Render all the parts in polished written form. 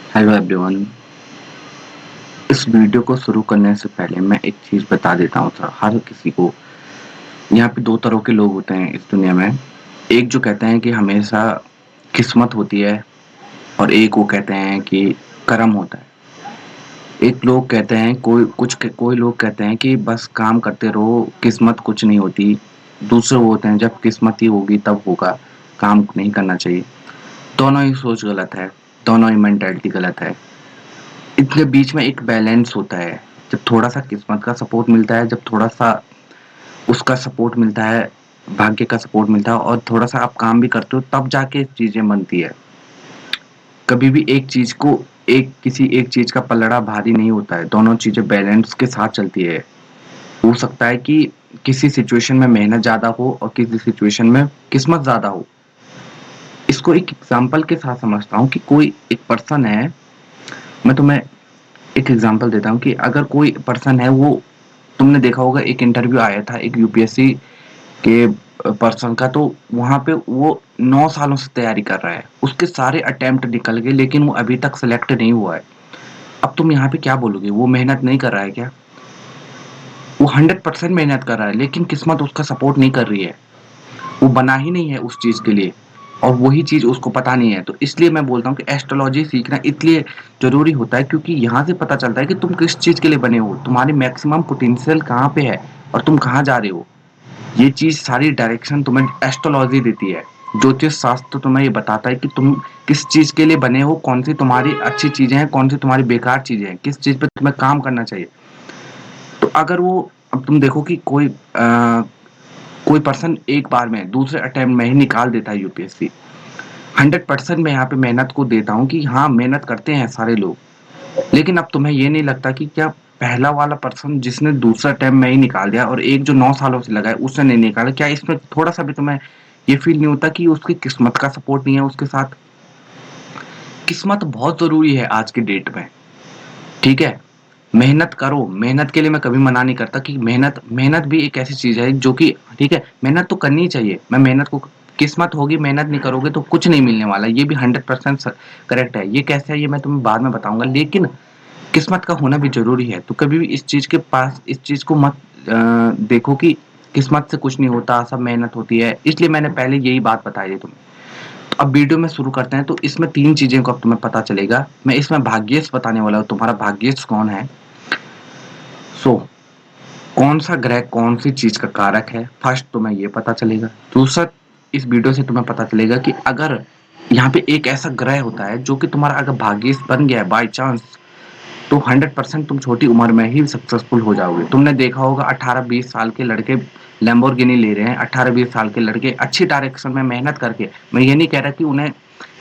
Hello everyone. इस video को शुरू करने से पहले मैं एक चीज बता देता हूँ सर हर किसी को। यहाँ पे दो तरह के लोग होते हैं इस दुनिया में। एक जो कहते हैं कि हमेशा किस्मत होती है, और एक वो कहते हैं कि कर्म होता है। एक लोग कहते हैं कोई लोग कहते हैं कि बस काम करते रहो, किस्मत कुछ नहीं होती। दूसरे वो होते हैं जब किस्मत ही होगी तब होगा, काम नहीं करना चाहिए। दोनों ही सोच गलत है, दोनों ही मेंटेलिटी गलत है। इनके बीच में एक बैलेंस होता है। जब थोड़ा सा किस्मत का सपोर्ट मिलता है, जब थोड़ा सा उसका सपोर्ट मिलता है, भाग्य का सपोर्ट मिलता है, और थोड़ा सा आप काम भी करते हो, तब जाके चीजें बनती है। कभी भी एक चीज को किसी एक चीज का पलड़ा भारी नहीं होता है, दोनों चीजें बैलेंस के साथ चलती है। हो सकता है कि किसी सिचुएशन में मेहनत ज्यादा हो और किसी सिचुएशन में किस्मत ज्यादा हो। इसको एक एग्जांपल के साथ समझता हूँ कि कोई एक पर्सन है। मैं तुम्हें एक एग्जांपल देता हूँ कि अगर कोई पर्सन है, वो तुमने देखा होगा, एक इंटरव्यू आया था एक यूपीएससी के पर्सन का। तो वहां पे वो 9 सालों से तैयारी कर रहा है, उसके सारे अटेम्प्ट निकल गए, लेकिन वो अभी तक सिलेक्ट नहीं हुआ है। अब तुम यहाँ पे क्या बोलोगे, वो मेहनत नहीं कर रहा है क्या? वो 100% मेहनत कर रहा है, लेकिन किस्मत उसका सपोर्ट नहीं कर रही है। वो बना ही नहीं है उस चीज के लिए, और वही चीज उसको पता नहीं है। तो इसलिए मैं बोलता हूँ कि एस्ट्रोलॉजी सीखना इसलिए जरूरी होता है, क्योंकि यहाँ से पता चलता है कि तुम किस चीज के लिए बने हो, तुम्हारी मैक्सिमम पोटेंशियल कहाँ पे है, और तुम कहाँ जा रहे हो। ये चीज सारी डायरेक्शन तुम्हें एस्ट्रोलॉजी देती है। ज्योतिष शास्त्र तुम्हें ये बताता है कि तुम किस चीज के लिए बने हो, कौन सी तुम्हारी अच्छी चीजें हैं, कौन सी तुम्हारी बेकार चीजें हैं, किस चीज पे तुम्हें काम करना चाहिए। तो अगर वो, अब तुम देखो कि कोई पर्सन एक बार में दूसरे अटेम्प्ट में ही निकाल देता है यूपीएससी। 100% मैं यहाँ पे मेहनत को देता हूँ कि हाँ, मेहनत करते हैं सारे लोग। लेकिन अब तुम्हें ये नहीं लगता कि क्या पहला वाला पर्सन जिसने दूसरा अटेम्प्ट में ही निकाल दिया, और एक जो 9 सालों से लगा है उसने नहीं निकाला, क्या इसमें थोड़ा सा भी तुम्हें ये फील नहीं होता कि उसकी किस्मत का सपोर्ट नहीं है उसके साथ? किस्मत बहुत जरूरी है आज की डेट में। ठीक है, मेहनत करो, मेहनत के लिए मैं कभी मना नहीं करता कि मेहनत मेहनत भी एक ऐसी चीज है जो कि ठीक है, मेहनत तो करनी ही चाहिए। मैं मेहनत को, किस्मत होगी, मेहनत नहीं करोगे तो कुछ नहीं मिलने वाला, ये भी 100% करेक्ट है। ये कैसे है ये मैं तुम्हें बाद में बताऊंगा, लेकिन किस्मत का होना भी जरूरी है। तो कभी भी इस चीज को मत देखो कि किस्मत से कुछ नहीं होता, सब मेहनत होती है। इसलिए मैंने पहले यही बात बताई है तुम्हें। तो अब वीडियो में शुरू करते हैं। तो इसमें तीन चीजें को अब तुम्हें पता चलेगा। मैं इसमें भाग्येश बताने वाला हूँ, तुम्हारा भाग्येश कौन है। सो कौन सा ग्रह कौन सी चीज का कारक है, फर्स्ट तुम्हें ये पता चलेगा। दूसरा, इस वीडियो से तुम्हें पता चलेगा कि अगर यहाँ पे एक ऐसा ग्रह होता है जो कि तुम्हारा अगर भाग्येश बन गया है बाई चांस, तो 100% तुम छोटी उम्र में ही सक्सेसफुल हो जाओगे। तुमने देखा होगा 18-20 साल के लड़के लैम्बोर्गिनी ले रहे हैं, 18-20 साल के लड़के अच्छी डायरेक्शन में मेहनत करके। मैं ये नहीं कह रहा कि उन्हें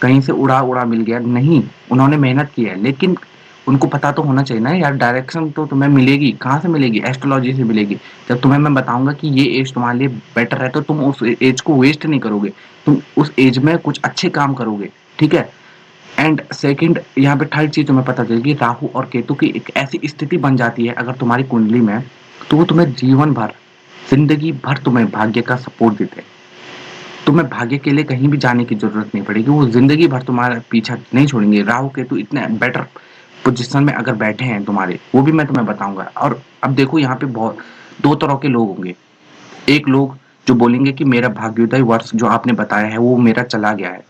कहीं से उड़ा उड़ा मिल गया, नहीं, उन्होंने मेहनत की है। लेकिन उनको पता तो होना चाहिए ना यार, डायरेक्शन तो तुम्हें मिलेगी, कहाँ से मिलेगी? एस्ट्रोलॉजी से मिलेगी। जब तुम्हें मैं बताऊंगा कि ये एज तुम्हारे लिए बेटर है, तो तुम उस एज को वेस्ट नहीं करोगे, तुम उस एज में कुछ अच्छे काम करोगे। ठीक है। एंड सेकंड, यहाँ पे थर्ड चीज तुम्हें पता चलेगी, राहु और केतु की एक ऐसी स्थिति बन जाती है अगर तुम्हारी कुंडली में, तो वो तुम्हें जीवन भर, जिंदगी भर तुम्हें भाग्य का सपोर्ट देते हैं। तुम्हें भाग्य के लिए कहीं भी जाने की जरूरत नहीं पड़ेगी, वो जिंदगी भर तुम्हारा पीछा नहीं छोड़ेंगे। राहु केतु इतने बेटर पोजिशन में अगर बैठे हैं तुम्हारे, वो भी मैं तुम्हें बताऊंगा। और अब देखो, यहाँ पे बहुत दो तरह के लोग होंगे। एक लोग जो बोलेंगे कि मेरा भाग्योदय वर्ष जो आपने बताया है वो मेरा चला गया है,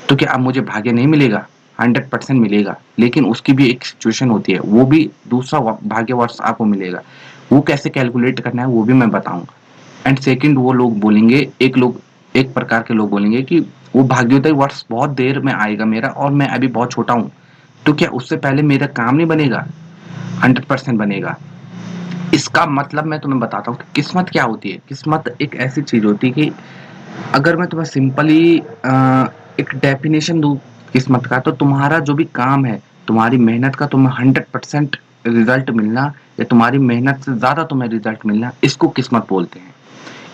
तो क्या अब मुझे भाग्य नहीं मिलेगा? 100% मिलेगा, लेकिन उसकी भी एक सिचुएशन होती है, वो भी दूसरा भाग्य वर्ष आपको मिलेगा। वो कैसे कैलकुलेट करना है वो भी मैं बताऊंगा। एंड सेकंड, वो लोग बोलेंगे, एक प्रकार के लोग बोलेंगे कि वो भाग्योदय वर्ष बहुत देर में आएगा मेरा, और मैं अभी बहुत छोटा हूँ, तो क्या उससे पहले मेरा काम नहीं बनेगा? 100% बनेगा। इसका मतलब मैं तुम्हें बताता हूँ कि किस्मत क्या होती है। किस्मत एक ऐसी चीज होती है कि अगर मैं तुम्हें सिंपली एक डेफिनेशन दूं किस्मत का, तो तुम्हारा जो भी काम है, तुम्हारी मेहनत का तुम्हें 100% रिजल्ट मिलना, या तुम्हारी मेहनत से ज्यादा तुम्हें रिजल्ट मिलना, इसको किस्मत बोलते हैं।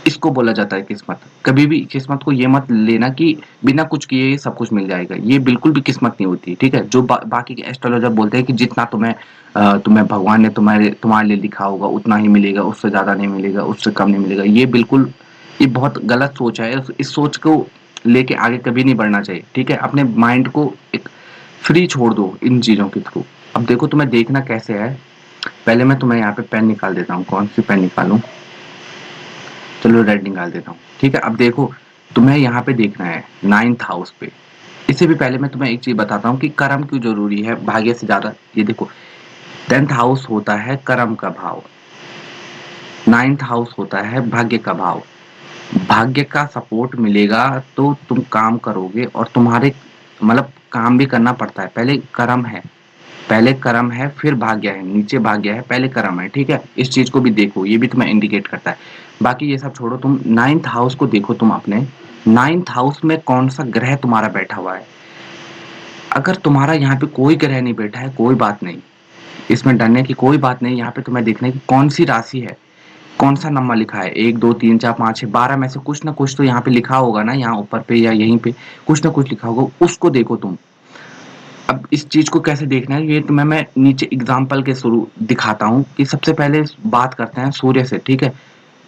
इसको बोला जाता है किस्मत। कभी भी किस्मत को ये मत लेना कि बिना कुछ किए सब कुछ मिल जाएगा, ये बिल्कुल भी किस्मत नहीं होती। ठीक है, जो बाकी के एस्ट्रोलॉजर बोलते हैं कि जितना तुम्हें भगवान ने तुम्हारे लिए लिखा होगा उतना ही मिलेगा, उससे ज्यादा नहीं मिलेगा, उससे कम नहीं मिलेगा, ये बहुत गलत सोच है। इस सोच को लेके आगे कभी नहीं बढ़ना चाहिए। ठीक है, अपने माइंड को एक फ्री छोड़ दो इन चीज़ों के थ्रू। अब देखो तुम्हें देखना कैसे है, पहले मैं तुम्हें यहाँ पे पेन निकाल देता हूँ। कौन सी पेन निकालूं? चलो रेड निकाल देता हूँ। ठीक है, अब देखो तुम्हें यहाँ पे देखना है 9th हाउस पे। इससे भी पहले मैं तुम्हें एक चीज बताता हूँ कि कर्म क्यों जरूरी है भाग्य से ज्यादा। ये देखो 10th हाउस होता है कर्म का भाव, 9th हाउस होता है भाग्य का भाव। भाग्य का सपोर्ट मिलेगा तो तुम काम करोगे, और तुम्हारे मतलब काम भी करना पड़ता है। पहले कर्म है, पहले कर्म है फिर भाग्य है, नीचे भाग्य है पहले कर्म है। ठीक है, इस चीज को भी देखो, ये भी तुम्हें इंडिकेट करता है। बाकी ये सब छोड़ो, तुम 9th हाउस को देखो। तुम अपने 9th हाउस में कौन सा ग्रह तुम्हारा बैठा हुआ है। अगर तुम्हारा यहाँ पे कोई ग्रह नहीं बैठा है, कोई बात नहीं, इसमें डरने की कोई बात नहीं। यहाँ पे तुम्हें देखना है कि कौन सी राशि है, कौन सा नंबर लिखा है, 1 2 3 4 5 6 12 में से कुछ ना कुछ तो यहाँ पे लिखा होगा ना, यहाँ ऊपर पे या यहीं पे कुछ ना कुछ लिखा होगा, उसको देखो तुम। अब इस चीज को कैसे देखना है ये तुम्हें मैं नीचे एग्जाम्पल के शुरू दिखाता हूँ। कि सबसे पहले बात करते हैं सूर्य से। ठीक है,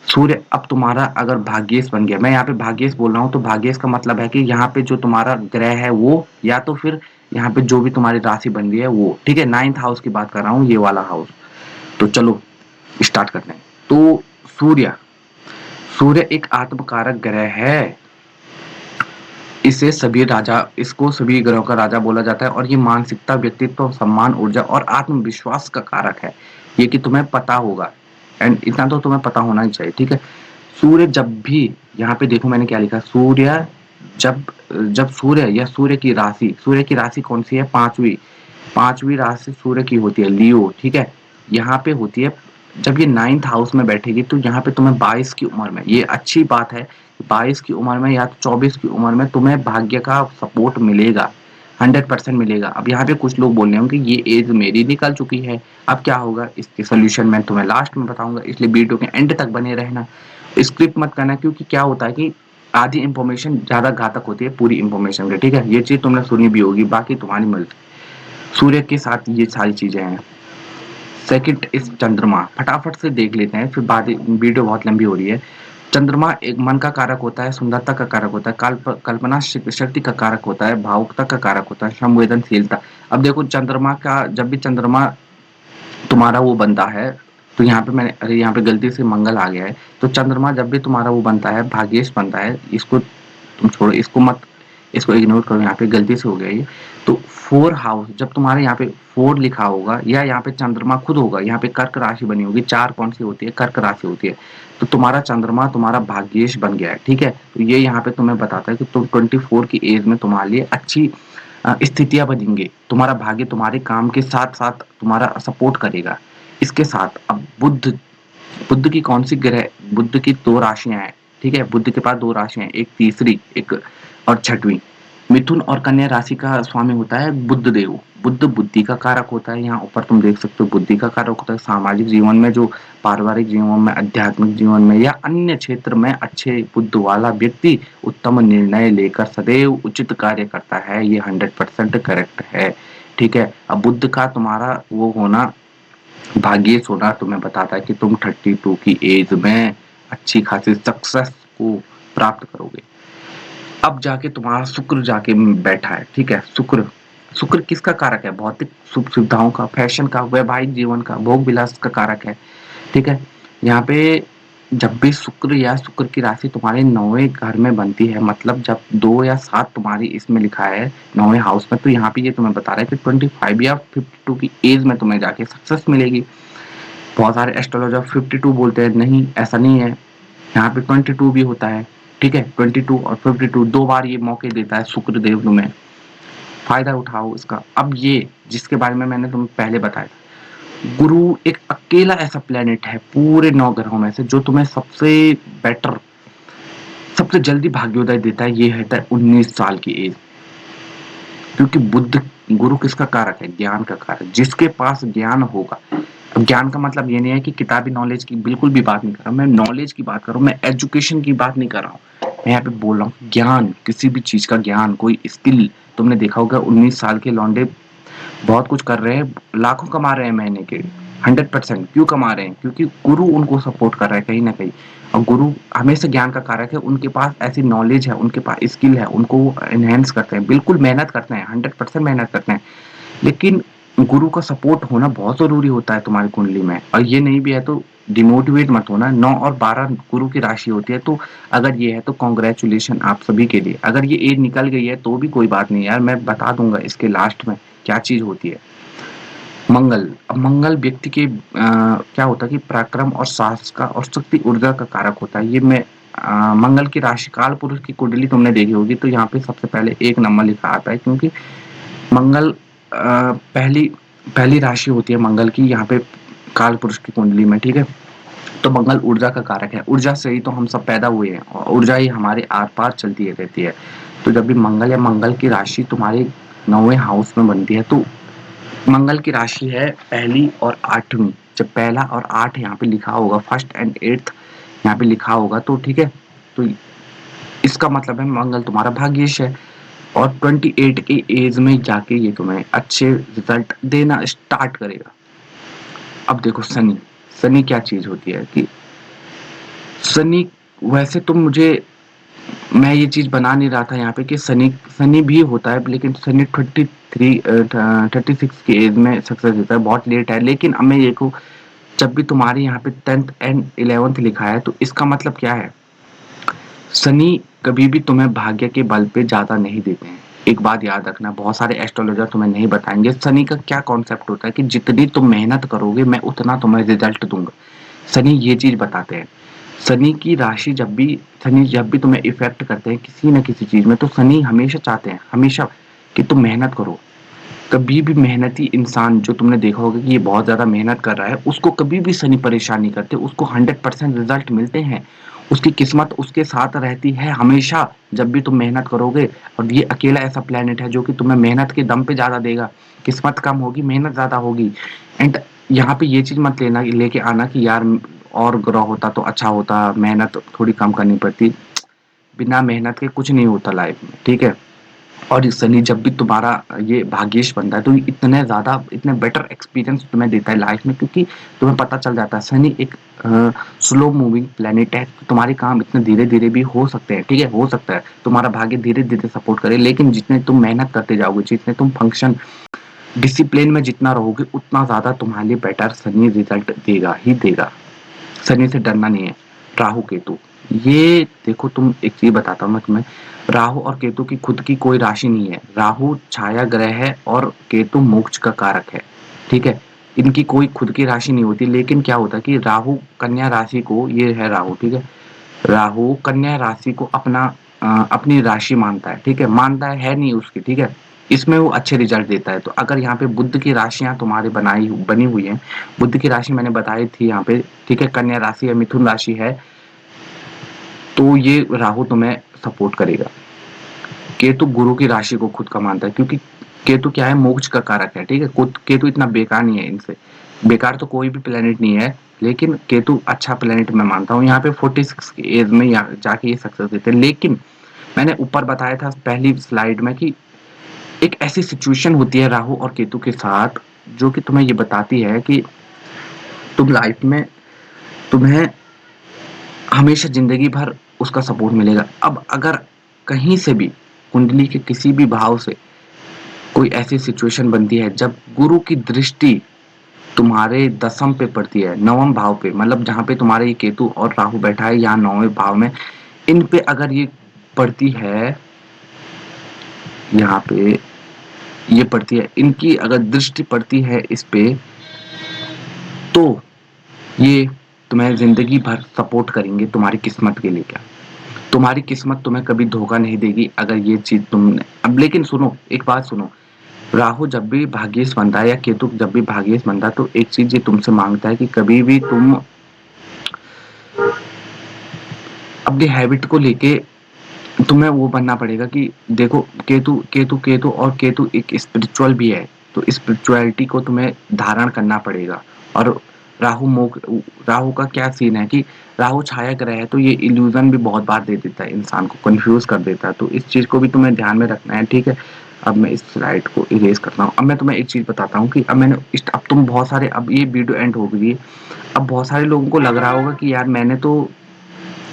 सूर्य अब तुम्हारा अगर भाग्येश बन गया, मैं यहाँ पे भाग्येश बोल रहा हूँ, तो भाग्येश का मतलब है कि यहाँ पे जो तुम्हारा ग्रह है वो, या तो फिर यहाँ पे जो भी तुम्हारी राशि बन रही है वो। ठीक है, 9th हाउस की बात कर रहा हूँ, ये वाला हाउस। तो चलो स्टार्ट करते हैं। तो सूर्य, सूर्य एक आत्मकारक ग्रह है। इसे सभी राजा, इसको सभी ग्रहों का राजा बोला जाता है, और ये मानसिकता, व्यक्तित्व, सम्मान, ऊर्जा और आत्मविश्वास का कारक है। ये कि तुम्हें पता होगा, एंड इतना तो तुम्हें पता होना ही चाहिए। ठीक है, सूर्य जब भी, यहाँ पे देखो मैंने क्या लिखा, सूर्य जब, जब सूर्य या सूर्य की राशि, सूर्य की राशि कौन सी है? पांचवी, पांचवी राशि सूर्य की होती है लियो। ठीक है, यहाँ पे होती है, जब ये 9th हाउस में बैठेगी तो यहाँ पे तुम्हें 22 की उम्र में, ये अच्छी बात है, 22 की उम्र में या तो 24 की उम्र में तुम्हें भाग्य का सपोर्ट मिलेगा, 100% मिलेगा। अब यहाँ पे कुछ लोग बोल रहे होंगे ये एज मेरी निकल चुकी है, अब क्या होगा? इसके सोल्यूशन मैं तुम्हें लास्ट में बताऊंगा, इसलिए वीडियो के एंड तक बने रहना। स्क्रिप्ट मत करना, क्योंकि क्या होता है कि आधी इंफॉर्मेशन ज्यादा घातक होती है पूरी इंफॉर्मेशन के। ठीक है, ये चीज तुमने सुनी भी होगी, बाकी तुम्हारी मर्जी। सूर्य के साथ ये सारी चीजें हैं। सेकंड इस चंद्रमा, फटाफट से देख लेते हैं, फिर बाद, वीडियो बहुत लंबी हो रही है। चंद्रमा एक मन का कारक होता है, सुंदरता का कारक होता है, कल्पना शक्ति का कारक होता है, भावुकता का कारक होता है, संवेदनशीलता। अब देखो चंद्रमा का, जब भी चंद्रमा तुम्हारा वो बनता है, तो यहाँ पे मैंने, अरे यहाँ पे गलती से मंगल आ गया है। तो चंद्रमा जब भी तुम्हारा वो बनता है, भाग्येश बनता है, इसको तुम छोड़ो, इसको मत, इसको इग्नोर करो, यहाँ पे गलती से हो गया ये। तो 4 हाउस जब तुम्हारे यहाँ पे 4 लिखा होगा, या यहाँ पे चंद्रमा खुद होगा, यहाँ पे कर्क राशि बनी होगी, 4 कौन सी होती है? कर्क राशि होती है। तो तुम्हारा चंद्रमा तुम्हारा भाग्येश बन गया है। ठीक है, तो ये यहाँ पे तुम्हें बताता है कि तुम 24 की एज में तुम्हारे लिए अच्छी स्थितियां बनेंगे, तुम्हारा भाग्य तुम्हारे काम के साथ साथ तुम्हारा सपोर्ट करेगा। इसके साथ अब बुध, बुध की कौन सी ग्रह, बुध की 2 राशियां हैं। ठीक है, बुध के पास 2 राशियां हैं, एक तीसरी, एक और छठवीं। मिथुन और कन्या राशि का स्वामी होता है बुध देव। बुध बुद्धि का कारक होता है, यहाँ ऊपर तुम देख सकते हो, बुद्धि का कारक होता है। सामाजिक जीवन में, जो पारिवारिक जीवन में, आध्यात्मिक जीवन में या अन्य क्षेत्र में अच्छे बुद्ध वाला व्यक्ति उत्तम निर्णय लेकर सदैव उचित कार्य करता है, ये 100% करेक्ट है। ठीक है, अब बुद्ध का तुम्हारा वो होना, भाग्येश होना, तुम्हें बताता है कि तुम 32 की एज में अच्छी खासी सक्सेस को प्राप्त करोगे। अब जाके तुम्हारा शुक्र जाके बैठा है। ठीक है, शुक्र, शुक्र किसका कारक है? भौतिक सुख सुविधाओं का, फैशन का, वैवाहिक जीवन का, भोग विलास का कारक है। ठीक है, यहाँ पे जब भी शुक्र या शुक्र की राशि तुम्हारे 9वें घर में बनती है, मतलब जब 2 या 7 तुम्हारी इसमें लिखा है 9वें हाउस में, तो यहाँ पे ये तुम्हें बता रहा है कि 25 या 52 की एज में तुम्हें जाके सक्सेस मिलेगी। बहुत सारे एस्ट्रोलॉजर 52 बोलते हैं, नहीं ऐसा नहीं है, यहाँ पे 22 भी होता है। ठीक है, 22 और 52 2 बार ये मौके देता है शुक्र देव तुम्हें, फायदा उठाओ इसका। अब ये जिसके बारे में मैंने तुम्हें पहले बताया, गुरु एक अकेला ऐसा प्लेनेट है पूरे 9 ग्रहों में से जो तुम्हें सबसे बेटर, सबसे जल्दी भाग्योदय देता है। ये है 19 साल की एज, क्योंकि बुद्ध, गुरु किसका कारक है? ज्ञान का कारक। जिसके पास ज्ञान होगा, अब ज्ञान का मतलब ये नहीं है कि किताबी नॉलेज की बिल्कुल भी बात नहीं कर रहा, मैं नॉलेज की बात कर रहा हूँ, मैं एजुकेशन की बात नहीं कर रहा हूँ। मैं यहाँ पे बोल रहा हूँ ज्ञान, किसी भी चीज का ज्ञान, कोई स्किल। तुमने देखा होगा 19 साल के लौंडे बहुत कुछ कर रहे हैं, लाखों कमा रहे हैं महीने के, 100% क्यों कमा रहे हैं? क्योंकि गुरु उनको सपोर्ट कर रहा है कहीं न कहीं। और गुरु हमेशा ज्ञान का कारक है, उनके पास ऐसी नॉलेज है, उनके पास स्किल है, उनको वो एनहांस करते हैं, बिल्कुल मेहनत करते हैं, 100% मेहनत करते हैं। लेकिन गुरु का सपोर्ट होना बहुत ज़रूरी होता है तुम्हारी कुंडली में, और ये नहीं भी है तो डिमोटिवेट मत होना। 9 और 12 गुरु की राशि होती है, तो अगर ये है तो कांग्रेचुलेशन आप सभी के लिए। अगर ये एज निकल गई है तो भी कोई बात नहीं यार, मैं बता दूँगा इसके लास्ट में क्या चीज़ होती है। मंगल, अब मंगल व्यक्ति के क्या होता है कि पराक्रम और साहस का और शक्ति ऊर्जा का कारक होता है। ये मैं मंगल की राशि काल पुरुष की कुंडली तुमने देखी होगी, तो यहाँ पे सबसे पहले 1 नंबर लिखा आता है, क्योंकि मंगल पहली पहली राशि होती है मंगल की यहाँ पे काल पुरुष की कुंडली में, ठीक है? तो मंगल ऊर्जा का कारक है, ऊर्जा से ही तो हम सब पैदा हुए हैं और ऊर्जा ही हमारे आर-पार चलती है रहती है। तो जब भी मंगल या मंगल की राशि तुम्हारे 9वें हाउस में बनती है, तो मंगल की राशि है पहली और 8वीं। जब पहला और 8 यहाँ पे लिखा होगा, फर्स्ट एंड 8th यहाँ पे लिखा होगा, तो ठीक है? तो इसका मतलब है मंगल तुम्हारा भाग्येश है, और 28 की एज में जाके ये तुम्हें अच्छे रिजल्ट देना स्टार्ट करेगा। अब देखो शनि, शनि क्या चीज होती है कि शनि, वैसे तो मुझे, मैं ये चीज बना नहीं रहा था यहाँ पे कि शनि शनि भी होता है, लेकिन शनि 36 की एज में सक्सेस देता है, बहुत लेट है। लेकिन अब मैं देखो, जब भी तुम्हारे यहाँ पे 10th एंड 11th लिखा है, तो इसका मतलब क्या है? शनि कभी भी तुम्हें भाग्य के बल पे ज्यादा नहीं देते हैं। एक बात याद रखना, बहुत सारे एस्ट्रोलॉजर तुम्हें नहीं बताएंगे शनि का क्या कॉन्सेप्ट होता है कि जितनी तुम मेहनत करोगे मैं उतना तुम्हें रिजल्ट दूंगा। शनि ये चीज बताते हैं। शनि की राशि शनि जब भी तुम्हें इफेक्ट करते हैं किसी न किसी चीज में, तो शनि हमेशा चाहते हैं, हमेशा, कि तुम मेहनत करो। कभी भी मेहनती इंसान जो तुमने देखा होगा कि ये बहुत ज्यादा मेहनत कर रहा है, उसको कभी भी शनि परेशान नहीं करते, उसको 100% रिजल्ट मिलते हैं। उसकी किस्मत उसके साथ रहती है हमेशा, जब भी तुम मेहनत करोगे। और ये अकेला ऐसा प्लेनेट है जो कि तुम्हें मेहनत के दम पे ज्यादा देगा, किस्मत कम होगी, मेहनत ज्यादा होगी। एंड यहाँ पे ये चीज मत लेके आना कि यार और ग्रह होता तो अच्छा होता, मेहनत थोड़ी कम करनी पड़ती। बिना मेहनत के कुछ नहीं होता लाइफ में, ठीक है? और शनि जब भी तुम्हारा ये भाग्येश बनता है, तो इतने ज्यादा, इतने बेटर एक्सपीरियंस तुम्हें देता है लाइफ में, क्योंकि तुम्हें पता चल जाता है शनि एक स्लो मूविंग प्लेनेट है। तुम्हारे काम इतने धीरे धीरे भी हो सकते हैं, ठीक है? हो सकता है तुम्हारा भाग्य धीरे धीरे सपोर्ट करे, लेकिन जितने तुम मेहनत करते जाओगे, जितने तुम फंक्शन डिसिप्लिन में जितना रहोगे, उतना ज्यादा तुम्हारे लिए बेटर शनि रिजल्ट देगा ही देगा। शनि से डरना नहीं है। राहु केतु, ये देखो, तुम एक चीज बताता हूँ मैं तुम्हें। राहु और केतु की खुद की कोई राशि नहीं है। राहु छाया ग्रह है और केतु मोक्ष का कारक है, ठीक है? इनकी कोई खुद की राशि नहीं होती। लेकिन क्या होता है कि राहु कन्या राशि को, ये है राहु, ठीक है? राहु कन्या राशि को अपनी राशि मानता है, ठीक है? मानता है नहीं उसकी, ठीक है? इसमें वो अच्छे रिजल्ट देता है। तो अगर यहाँ पे बुध की राशियां तुम्हारे बनी हुई हैं, बुध की राशि मैंने बताई थी यहाँ पे, ठीक है? कन्या राशि या मिथुन राशि है, तो ये राहु तुम्हें सपोर्ट करेगा। केतु गुरु की राशि को खुद का मानता है, क्योंकि केतु क्या है, मोक्ष का कारक है, ठीक है? केतु इतना बेकार नहीं है, इनसे बेकार तो कोई भी प्लेनेट नहीं है, लेकिन केतु अच्छा प्लेनेट मैं मानता हूँ। यहाँ पे 46 की एज में जाके ये सक्सेस देते हैं। लेकिन मैंने ऊपर बताया था पहली स्लाइड में कि एक ऐसी सिचुएशन होती है राहु और केतु के साथ, जो कि तुम्हें ये बताती है कि तुम लाइफ में, तुम्हें हमेशा जिंदगी भर उसका सपोर्ट मिलेगा। अब अगर कहीं से भी कुंडली के किसी भी भाव से कोई ऐसी सिचुएशन बनती है जब गुरु की दृष्टि तुम्हारे दसम पे पड़ती है, नवम भाव पे, मतलब जहां पे तुम्हारे ये केतु और राहु बैठा है, यहाँ 9वें भाव में, इन पे अगर ये पड़ती है, यहाँ पे ये पड़ती है, इनकी अगर दृष्टि पड़ती है इस पे, तो ये तुम्हें जिंदगी भर सपोर्ट करेंगे तुम्हारी किस्मत के लिए। क्या तुम्हारी किस्मत तुम्हें कभी धोखा नहीं देगी अगर ये चीज तुमने। अब लेकिन सुनो, एक बात सुनो, राहु जब भी भाग्येश बनता है या केतु जब भी भाग्येश बनता है, तो एक चीज ये तुमसे मांगता है कि कभी भी तुम अपनी हैबिट को लेके तुम्हें वो बनना पड़ेगा कि देखो, केतु एक स्पिरिचुअल भी है, तो स्पिरिचुअलिटी को तुम्हें धारण करना पड़ेगा। और राहु का क्या सीन है कि राहु छाया ग्रह है, तो ये इल्यूजन भी बहुत बार दे देता है, इंसान को कंफ्यूज कर देता है। तो इस चीज को भी तुम्हें ध्यान में रखना है, ठीक है? अब मैं इस स्लाइड को इरेज करता हूँ। अब मैं तुम्हें एक चीज़ बताता हूँ कि अब तुम बहुत सारे, अब ये वीडियो एंड हो गई है, अब बहुत सारे लोगों को लग रहा होगा कि यार मैंने तो,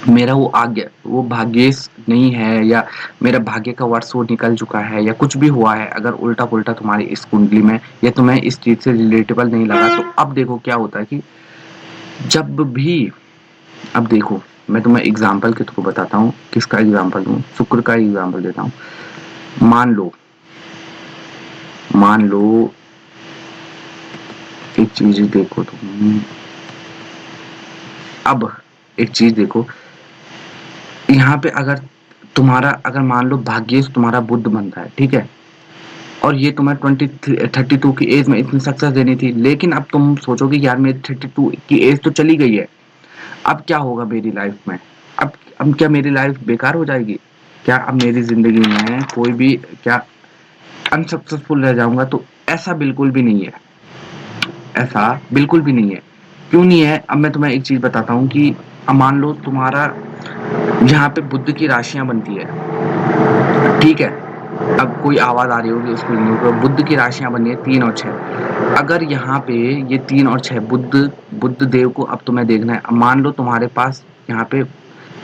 मेरा वो आ गया, वो भाग्येश नहीं है, या मेरा भाग्य का वर्ष वो निकल चुका है, या कुछ भी हुआ है अगर उल्टा पुल्टा तुम्हारी इस कुंडली में, या तुम्हें इस चीज से रिलेटेबल नहीं लगा, तो अब देखो क्या होता है कि जब भी, अब देखो मैं तुम्हें एग्जाम्पल के थ्रू बताता हूँ। किसका एग्जाम्पल दूँ? शुक्र का एग्जाम्पल देता हूँ। मान लो एक चीज देखो तुम, अब एक चीज देखो, यहाँ पे अगर तुम्हारा, अगर मान लो भाग्येश तुम्हारा बुद्ध बनता है, ठीक है, और ये तुम्हें 32 की एज में इतनी सक्सेस देनी थी, लेकिन अब तुम सोचोगे यार मेरी 32 की एज तो चली गई है, अब क्या होगा मेरी लाइफ में? अब क्या मेरी लाइफ बेकार हो जाएगी? क्या अब मेरी जिंदगी में कोई भी, क्या अनसक्सेसफुल रह जाऊंगा? तो ऐसा बिल्कुल भी नहीं है, ऐसा बिल्कुल भी नहीं है। क्यों नहीं है? अब मैं तुम्हें एक चीज बताता हूँ कि अब मान लो तुम्हारा यहाँ पे बुद्ध की राशियां बनती है, ठीक है, अब कोई आवाज आ रही होगी उसको, बुद्ध की राशियां बनी है 3 और 6। अगर यहाँ पे ये 3 और 6 बुद्ध देव को अब तुम्हें देखना है। अब मान लो तुम्हारे पास यहाँ पे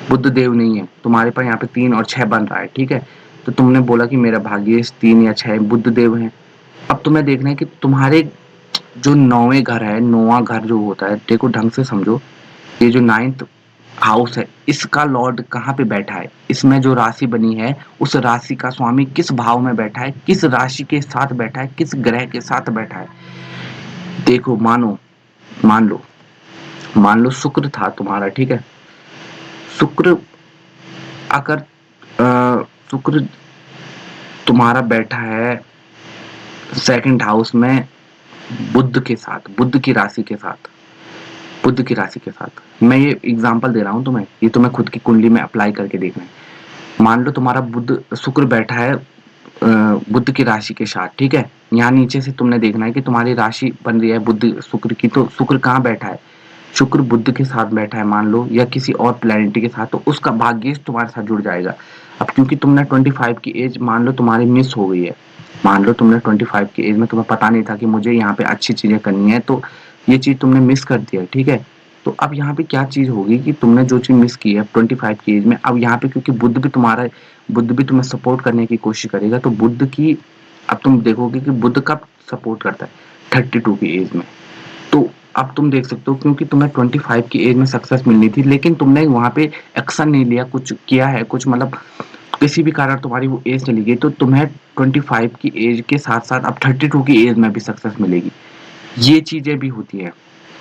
बुद्ध देव नहीं है, तुम्हारे पास यहाँ पे 3 और 6 बन रहा है, ठीक है, तो तुमने बोला कि मेरा भाग्येश 3 या 6 बुद्ध देव है। अब तुम्हें देखना है कि तुम्हारे जो 9वें घर है, 9वां घर जो होता है, देखो ढंग से समझो, ये जो 9th हाउस है, इसका लॉर्ड कहाँ पे बैठा है? इसमें जो राशि बनी है, उस राशि का स्वामी किस भाव में बैठा है, किस राशि के साथ बैठा है, किस ग्रह के साथ बैठा है? देखो, मान लो शुक्र था तुम्हारा, ठीक है, शुक्र, अगर शुक्र तुम्हारा बैठा है सेकंड हाउस में बुद्ध के साथ, बुद्ध की राशि के साथ, मैं ये एग्जांपल दे रहा हूँ तुम्हें, ये तुम्हें खुद की कुंडली में अप्लाई करके देखना है। मान लो तुम्हारा शुक्र बैठा है बुद्ध की राशि के साथ, ठीक है, यहाँ नीचे से तुमने देखना है कि तुम्हारी राशि बन रही है बुद्ध शुक्र की, तो शुक्र कहाँ बैठा है? शुक्र बुद्ध के साथ बैठा है मान लो, या किसी और प्लैनेट के साथ, तो उसका भाग्येश तुम्हारे साथ जुड़ जाएगा। अब क्योंकि तुमने 25 की एज मान लो तुम्हारी मिस हो गई है, मान लो तुमने 25 की एज में तुम्हें पता नहीं था कि मुझे यहाँ पे अच्छी चीजें करनी है, तो ये चीज तुमने मिस कर दिया, ठीक है। तो अब यहाँ पे क्या चीज होगी कि तुमने जो चीज मिस की है 25 की एज में, अब यहाँ पे क्योंकि बुद्ध भी तुम्हें सपोर्ट करने की कोशिश करेगा, तो बुद्ध की, अब तुम देखोगे कि बुद्ध कब सपोर्ट करता है? 32 की एज में। तो अब तुम देख सकते हो, क्योंकि तुम्हें 25 की एज में सक्सेस मिलनी थी, लेकिन तुमने वहां पे एक्शन नहीं लिया, कुछ किया है, कुछ मतलब किसी भी कारण तुम्हारी वो एज चली गई, तो तुम्हें 25 की एज के साथ साथ अब 32 की एज में भी सक्सेस मिलेगी। ये चीजें भी होती है,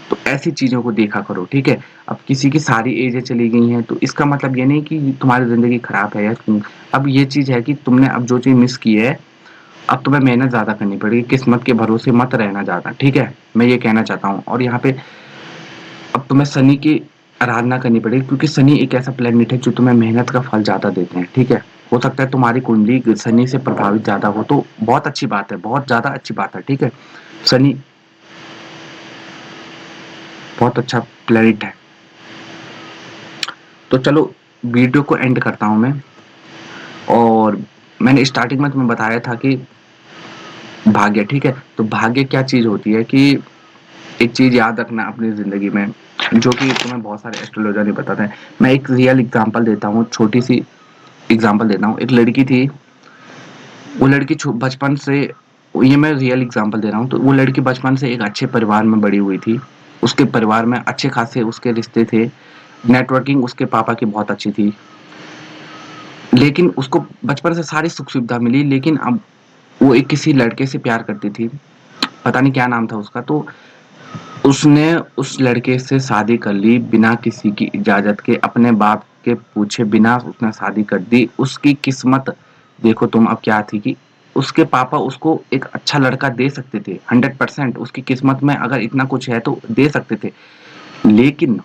तो ऐसी चीजों को देखा करो, ठीक है। अब किसी की सारी एजें चली गई हैं, तो इसका मतलब ये नहीं कि तुम्हारी जिंदगी खराब है, या अब ये चीज है कि तुमने अब जो चीज मिस की है, अब तुम्हें मेहनत ज्यादा करनी पड़ेगी, किस्मत के भरोसे मत रहना ज्यादा, ठीक है, मैं ये कहना चाहता हूँ। और यहाँ पे अब तुम्हें शनि की आराधना करनी पड़ेगी, क्योंकि शनि एक ऐसा प्लेनेट है जो तुम्हें मेहनत का फल ज्यादा देते हैं, ठीक है। हो सकता है तुम्हारी कुंडली शनि से प्रभावित ज्यादा हो, तो बहुत अच्छी बात है, बहुत ज्यादा अच्छी बात है, ठीक है। शनि बहुत अच्छा प्लेनेट है। तो चलो वीडियो को एंड करता हूं मैं। और मैंने स्टार्टिंग में तुम्हें बताया था कि भाग्य, ठीक है, तो भाग्य क्या चीज होती है कि एक चीज याद रखना अपनी जिंदगी में, जो कि तुम्हें बहुत सारे एस्ट्रोलॉजर नहीं बताते हैं। मैं एक रियल एग्जांपल देता हूँ, छोटी सी एग्जांपल देता हूँ। एक लड़की थी, वो लड़की बचपन से, ये मैं रियल एग्जांपल दे रहा हूँ, तो वो लड़की बचपन से एक अच्छे परिवार में बड़ी हुई थी। उसके परिवार में अच्छे खासे उसके रिश्ते थे, नेटवर्किंग उसके पापा की बहुत अच्छी थी, लेकिन उसको बचपन से सारी सुख सुविधा मिली, लेकिन अब वो एक किसी लड़के से प्यार करती थी, पता नहीं क्या नाम था उसका, तो उसने उस लड़के से शादी कर ली बिना किसी की इजाजत के, अपने बाप के पूछे बिना उसने शादी कर दी। उसकी किस्मत देखो तुम अब क्या थी कि उसके पापा उसको एक अच्छा लड़का दे सकते थे, 100%। उसकी किस्मत में अगर इतना कुछ है तो दे सकते थे, लेकिन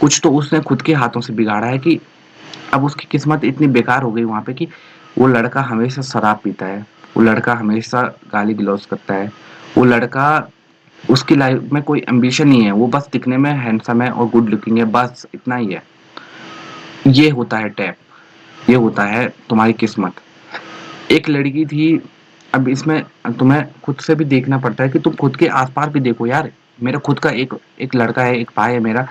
कुछ तो उसने खुद के हाथों से बिगाड़ा है कि अब उसकी किस्मत इतनी बेकार हो गई वहां पे कि वो लड़का हमेशा शराब पीता है, वो लड़का हमेशा गाली गलौज करता है, वो लड़का, उसकी लाइफ में कोई एम्बिशन नहीं है, वो बस दिखने में हैंडसम है और गुड लुकिंग है, बस इतना ही है। ये होता है टैप, ये होता है तुम्हारी किस्मत। एक लड़की थी, अब इसमें तुम्हें खुद से भी देखना पड़ता है कि तुम खुद के आस-पास भी देखो यार। मेरा खुद का एक एक लड़का है, एक भाई है मेरा,